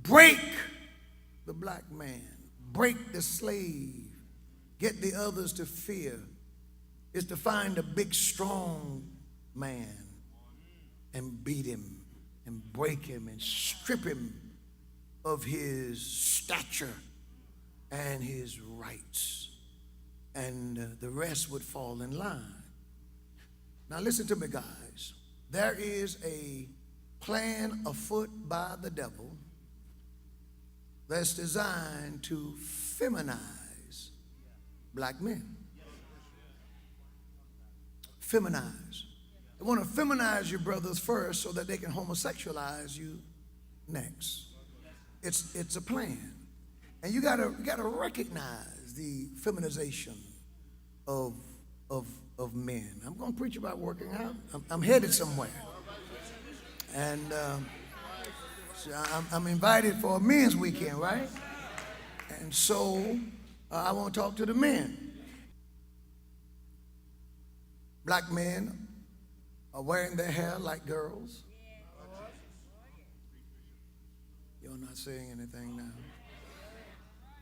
break the black man, break the slave, get the others to fear, is to find a big, strong man and beat him and break him and strip him of his stature and his rights. And the rest would fall in line. Now listen to me, guys. There is a plan afoot by the devil that's designed to feminize black men. Feminize. They want to feminize your brothers first so that they can homosexualize you next. It's a plan. And you gotta recognize the feminization of men. I'm going to preach about working out. I'm headed somewhere. And so I'm invited for a men's weekend, right? And so I want to talk to the men. Black men are wearing their hair like girls. You're not saying anything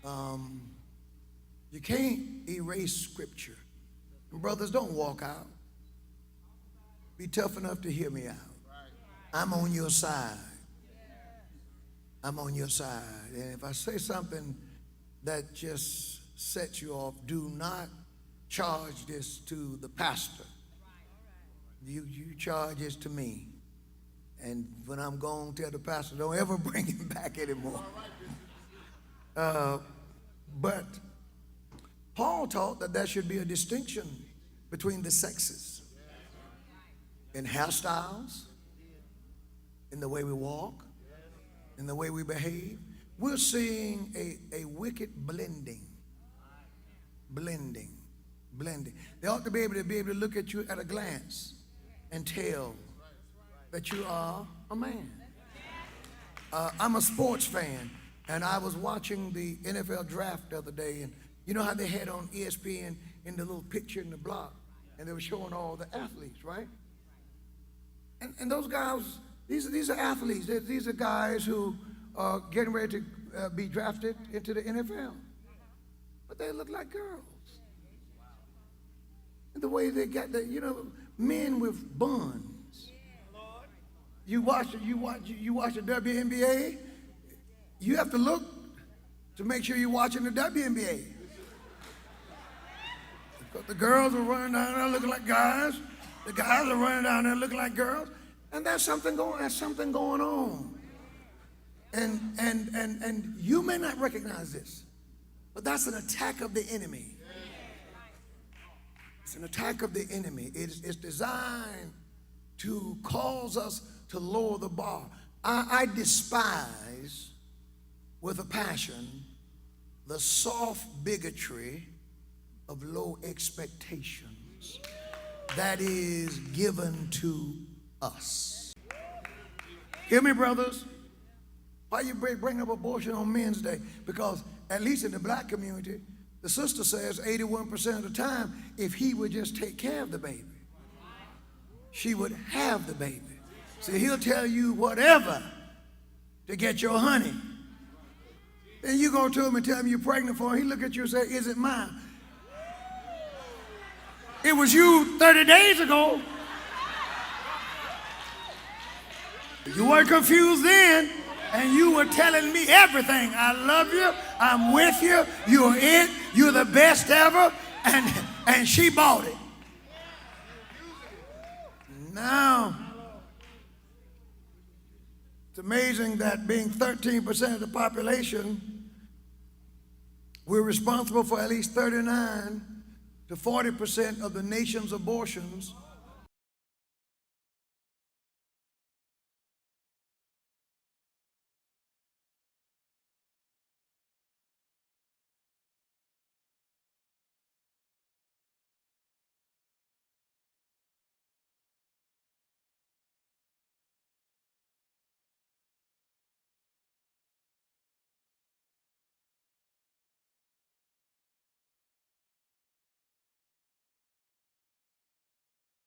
now. You can't erase scripture. And brothers, don't walk out. Be tough enough to hear me out. I'm on your side. I'm on your side. And if I say something that just sets you off, do not charge this to the pastor. You charge this to me. And when I'm gone, tell the pastor, don't ever bring him back anymore. But Paul taught that there should be a distinction between the sexes in hairstyles, in the way we walk, in the way we behave. We're seeing a wicked blending. They ought to be able to look at you at a glance and tell that you are a man. I'm a sports fan, and I was watching the NFL draft the other day, and you know how they had on ESPN in the little picture in the block, and they were showing all the athletes, right? And those guys, these are athletes. These are guys who are getting ready to be drafted into the NFL. But they look like girls. And the way they got the, men with buns. You watch the WNBA, you have to look to make sure you're watching the WNBA. Because the girls are running down there looking like guys. The guys are running down there looking like girls. And there's something going on. And you may not recognize this, but that's an attack of the enemy. It's an attack of the enemy. It's designed to cause us to lower the bar. I despise with a passion the soft bigotry of low expectations that is given to us. Hear me, brothers? Why you bring up abortion on Men's Day? Because at least in the black community, the sister says 81% of the time, if he would just take care of the baby, she would have the baby. See, he'll tell you whatever to get your honey. Then you go to him and tell him you're pregnant for him. He look at you and say, is it mine? It was you 30 days ago. You weren't confused then, and you were telling me everything. I love you. I'm with you. You're it. You're the best ever. And she bought it. Now, it's amazing that being 13% of the population, we're responsible for at least 39 to 40% of the nation's abortions